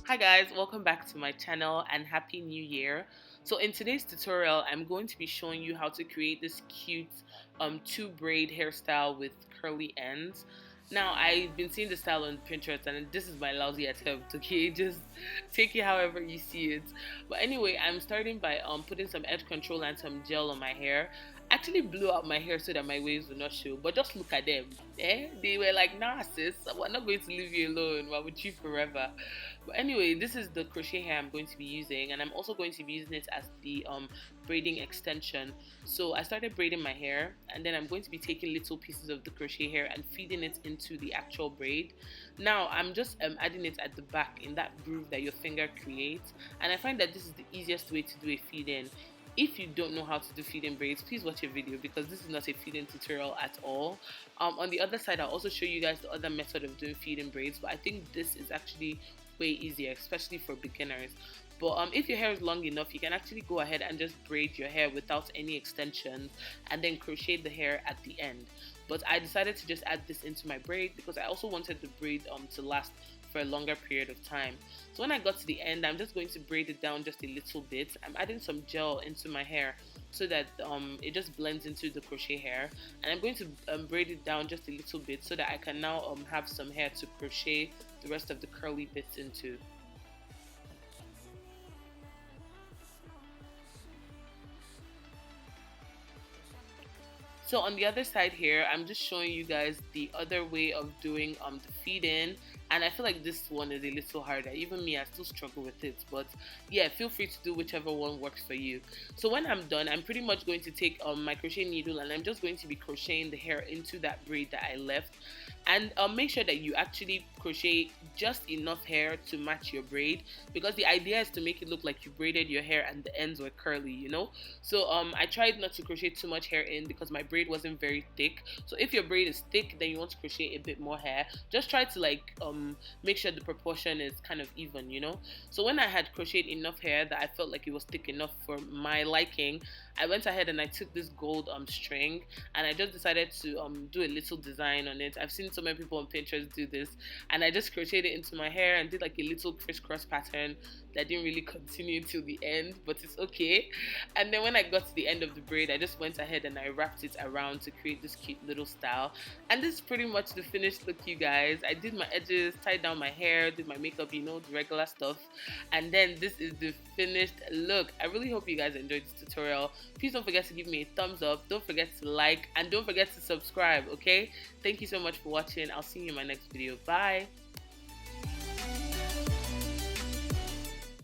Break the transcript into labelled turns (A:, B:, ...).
A: Hi guys, welcome back to my channel and happy new year. So in today's tutorial I'm going to be showing you how to create this cute two braid hairstyle with curly ends. Now I've been seeing the style on Pinterest and this is my lousy attempt, okay? Just take it however you see it. But anyway, I'm starting by putting some edge control and some gel on my hair. Actually blew out my hair so that my waves will not show, but just look at them. They were like, nah sis, we're not going to leave you alone, we're with you forever. But anyway, this is the crochet hair I'm going to be using, and I'm also going to be using it as the braiding extension. So I started braiding my hair, and then I'm going to be taking little pieces of the crochet hair and feeding it into the actual braid. Now I'm just adding it at the back in that groove that your finger creates, and I find that this is the easiest way to do a feed in. If you don't know how to do feeding braids, please watch a video because this is not a feeding tutorial at all. On the other side, I'll also show you guys the other method of doing feeding braids, but I think this is actually way easier, especially for beginners. But if your hair is long enough, you can actually go ahead and just braid your hair without any extensions and then crochet the hair at the end. But I decided to just add this into my braid because I also wanted the braid to last for a longer period of time. So when I got to the end, I'm just going to braid it down just a little bit. I'm adding some gel into my hair so that it just blends into the crochet hair, and I'm going to braid it down just a little bit so that I can now have some hair to crochet the rest of the curly bits into. So on the other side here, I'm just showing you guys the other way of doing the feed in, and I feel like this one is a little harder. Even me, I still struggle with it, but yeah, feel free to do whichever one works for you. So when I'm done, I'm pretty much going to take my crochet needle and I'm just going to be crocheting the hair into that braid that I left. And make sure that you actually crochet just enough hair to match your braid, because the idea is to make it look like you braided your hair and the ends were curly, you know. So I tried not to crochet too much hair in because my braid wasn't very thick. So if your braid is thick, then you want to crochet a bit more hair. Just try to like make sure the proportion is kind of even, you know. So when I had crocheted enough hair that I felt like it was thick enough for my liking, I went ahead and I took this gold string and I just decided to do a little design on it. I've seen so many people on Pinterest do this, and I just crocheted it into my hair and did like a little crisscross pattern that didn't really continue till the end, but it's okay. And then when I got to the end of the braid, I just went ahead and I wrapped it around to create this cute little style. And this is pretty much the finished look, you guys. I did my edges, tied down my hair, did my makeup, you know, the regular stuff, and then this is the finished look. I really hope you guys enjoyed this tutorial. Please don't forget to give me a thumbs up, don't forget to like, and don't forget to subscribe, okay? Thank you so much for watching. I'll see you in my next video. Bye.